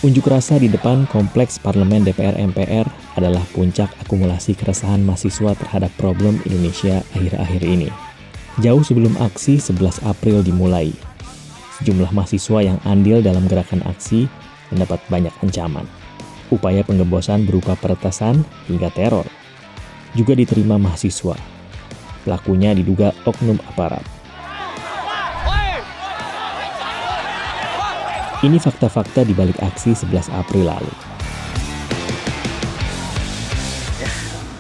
Unjuk rasa di depan Kompleks Parlemen DPR MPR adalah puncak akumulasi keresahan mahasiswa terhadap problem Indonesia akhir-akhir ini. Jauh sebelum aksi 11 April dimulai, sejumlah mahasiswa yang andil dalam gerakan aksi mendapat banyak ancaman. Upaya penggembosan berupa peretasan hingga teror juga diterima mahasiswa. Pelakunya diduga oknum aparat. Ini fakta-fakta di balik aksi 11 April lalu. Ya,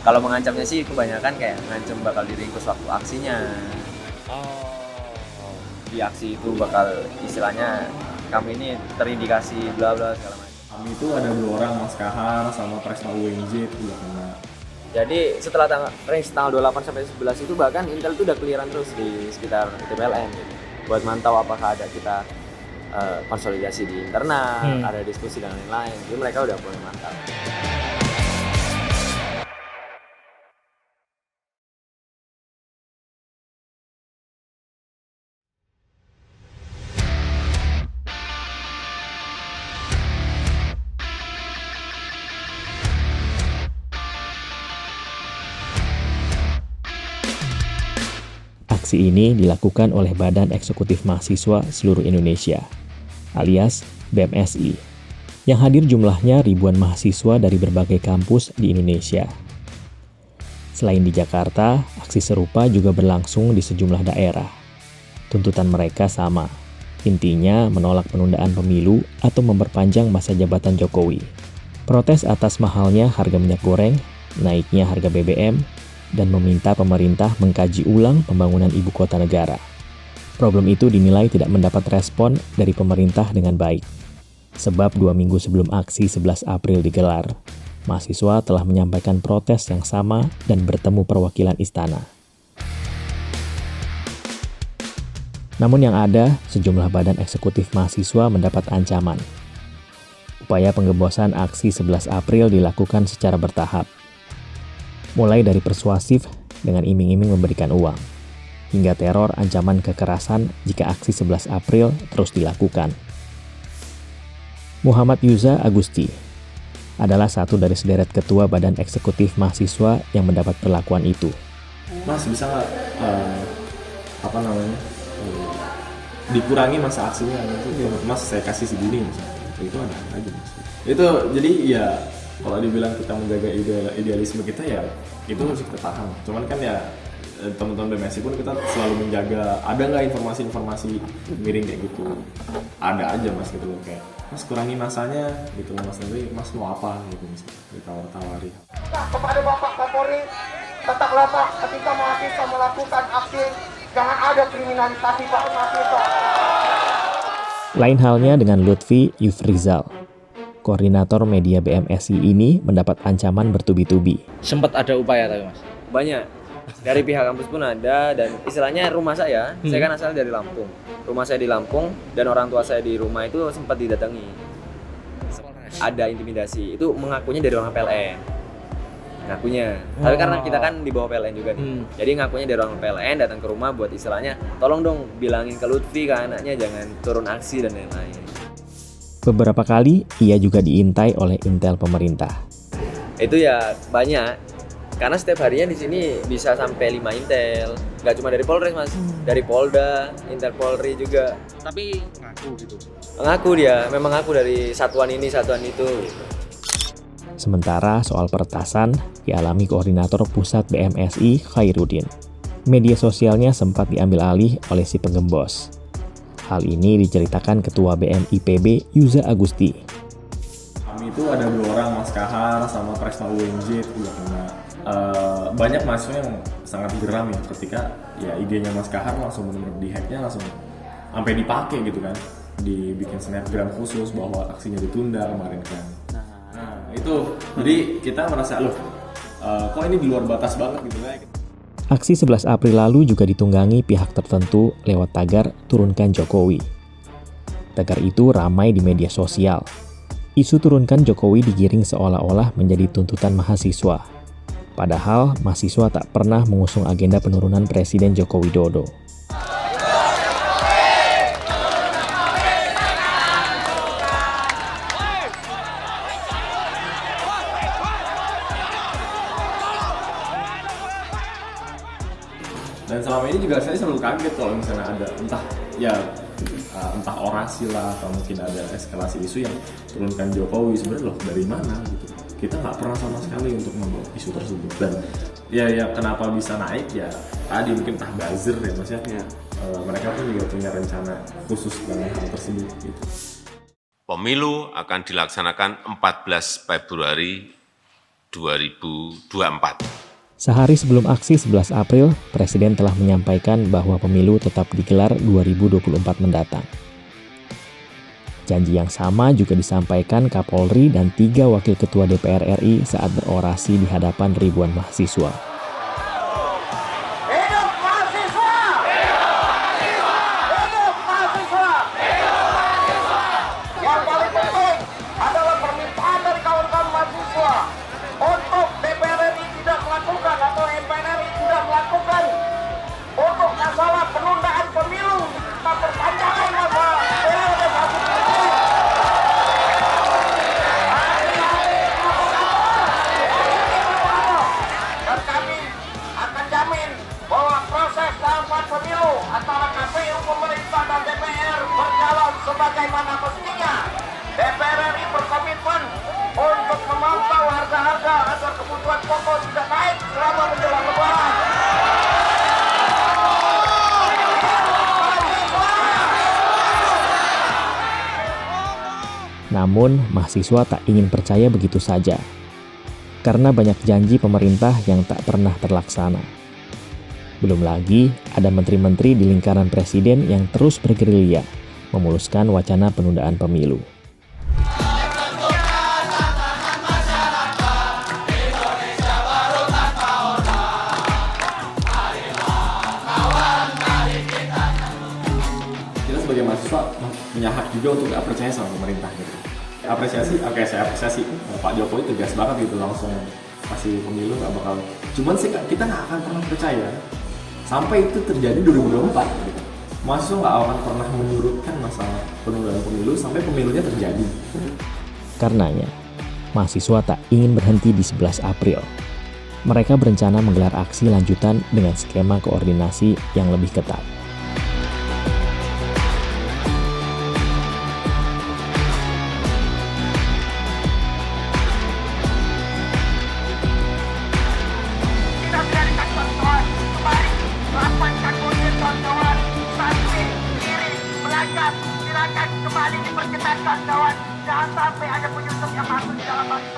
kalau mengancamnya sih kebanyakan kayak ngancam bakal diringkus waktu aksinya. Di aksi itu bakal istilahnya kami ini terindikasi bla bla segala macam. Kami itu ada 2 orang, Mas Kahar sama Presma UNJ itu udah kena. Jadi setelah tanggal 28 sampai 11 itu bahkan Intel itu udah clearan terus di sekitar PLN gitu. Buat mantau apakah ada kita konsolidasi di internal, ada diskusi dan lain-lain. Jadi mereka udah mulai mantap. Aksi ini dilakukan oleh Badan Eksekutif Mahasiswa Seluruh Indonesia, alias BMSI, yang hadir jumlahnya ribuan mahasiswa dari berbagai kampus di Indonesia. Selain di Jakarta, aksi serupa juga berlangsung di sejumlah daerah. Tuntutan mereka sama, intinya menolak penundaan pemilu atau memperpanjang masa jabatan Jokowi. Protes atas mahalnya harga minyak goreng, naiknya harga BBM, dan meminta pemerintah mengkaji ulang pembangunan ibu kota negara. Problem itu dinilai tidak mendapat respon dari pemerintah dengan baik. Sebab 2 minggu sebelum aksi 11 April digelar, mahasiswa telah menyampaikan protes yang sama dan bertemu perwakilan istana. Namun yang ada, sejumlah badan eksekutif mahasiswa mendapat ancaman. Upaya penggembosan aksi 11 April dilakukan secara bertahap. Mulai dari persuasif dengan iming-iming memberikan uang, hingga teror ancaman kekerasan jika aksi 11 April terus dilakukan. Muhammad Yuza Agusti adalah satu dari sederet ketua Badan Eksekutif Mahasiswa yang mendapat perlakuan itu. Mas bisa nggak dikurangi masa aksinya? Mas saya kasih segini misalnya. Itu ada aja mas. Itu jadi ya kalau dibilang kita menjaga idealisme kita ya itu harus kita tahan. Cuman kan ya teman-teman BMSI pun kita selalu menjaga ada nggak informasi-informasi miring kayak gitu. Ada aja mas gitu loh kayak mas kurangi masanya gitu mas nanti mas mau apa gitu misalnya ditawar-tawari. Kepada Bapak Kapolri tetaplah Pak ketika mahasiswa melakukan aksi jangan ada kriminalisasi Pak mahasiswa. Lain halnya dengan Lutfi Yufrizal. Koordinator media BMSI ini mendapat ancaman bertubi-tubi. Sempat ada upaya tapi mas? Banyak. Dari pihak kampus pun ada dan istilahnya rumah saya kan asal dari Lampung. Rumah saya di Lampung dan orang tua saya di rumah itu sempat didatangi. Ada intimidasi. Itu mengakunya dari orang PLN. Ngakunya. Tapi karena kita kan di bawah PLN juga nih. Jadi ngakunya dari orang PLN datang ke rumah buat istilahnya tolong dong bilangin ke Lutfi ke anaknya jangan turun aksi dan lain-lain. Beberapa kali ia juga diintai oleh intel pemerintah. Itu ya banyak. Karena setiap harinya di sini bisa sampai 5 intel. Gak cuma dari Polres mas, dari Polda, Intel Polri juga. Tapi ngaku gitu? Ngaku dia, memang ngaku dari satuan ini, satuan itu gitu. Sementara soal peretasan dialami koordinator pusat BMSI Khairuddin. Media sosialnya sempat diambil alih oleh si penggembos. Hal ini diceritakan Ketua BMIPB Yuza Agusti. Kami itu ada 2 orang, Mas Kahar sama Presma UNJ itu udah kena. Banyak mahasiswa yang sangat geram ya ketika ya IG-nya Mas Kahar langsung benar-benar di-hack-nya langsung sampai dipakai gitu kan. Dibikin snapgram khusus bahwa aksinya ditunda kemarin kan. Nah itu jadi kita merasa kok ini di luar batas banget gitu kan. Aksi 11 April lalu juga ditunggangi pihak tertentu lewat tagar Turunkan Jokowi. Tagar itu ramai di media sosial. Isu Turunkan Jokowi digiring seolah-olah menjadi tuntutan mahasiswa. Padahal mahasiswa tak pernah mengusung agenda penurunan Presiden Joko Widodo. Dan selama ini juga saya selalu kaget kalau misalnya ada entah orasi lah atau mungkin ada eskalasi isu yang turunkan Jokowi, sebenarnya loh dari mana gitu. Kita nggak pernah sama sekali untuk membawa isu tersebut. Dan ya kenapa bisa naik ya tadi mungkin entah buzzer ya Mas ya. Mereka pun juga punya rencana khusus dengan hal tersebut gitu. Pemilu akan dilaksanakan 14 Februari 2024. Sehari sebelum aksi 11 April, Presiden telah menyampaikan bahwa pemilu tetap digelar 2024 mendatang. Janji yang sama juga disampaikan Kapolri dan 3 wakil ketua DPR RI saat berorasi di hadapan ribuan mahasiswa. Hidup mahasiswa! Hidup mahasiswa! Yang paling penting adalah permintaan dari kawan-kawan mahasiswa untuk DPR RI tidak melakukan atau MPR RI tidak melakukan untuk masalah penundaan pemilu atau perpanjangan masa periode satu periode. Dan kami akan jamin bahwa proses tahapan pemilu antara KPU, pemerintah dan DPR berjalan sebagaimana mestinya. DPR RI berkomitmen untuk memantau harga-harga agar kebutuhan pokok tidak naik selama menjelang Lebaran. Namun, mahasiswa tak ingin percaya begitu saja, karena banyak janji pemerintah yang tak pernah terlaksana. Belum lagi, ada menteri-menteri di lingkaran presiden yang terus bergerilya, memuluskan wacana penundaan pemilu. Kita sebagai mahasiswa punya hak juga untuk nggak percaya sama pemerintah gitu. Saya apresiasi Pak Jokowi tegas banget gitu, langsung kasih pemilu nggak bakal. Cuman sih kita nggak akan pernah percaya sampai itu terjadi 2024 gitu. Mahasiswa nggak akan pernah menyurutkan masalah penundaan pemilu sampai pemilunya terjadi. Karenanya, mahasiswa tak ingin berhenti di 11 April. Mereka berencana menggelar aksi lanjutan dengan skema koordinasi yang lebih ketat. Tidak biarkan kawan-kawan kembali rapatkan mundur kawan-kawan, samping kiri belakang silakan kembali diperketat kawan-kawan. Jangan sampai ada penyusup yang masuk di dalam bangsa.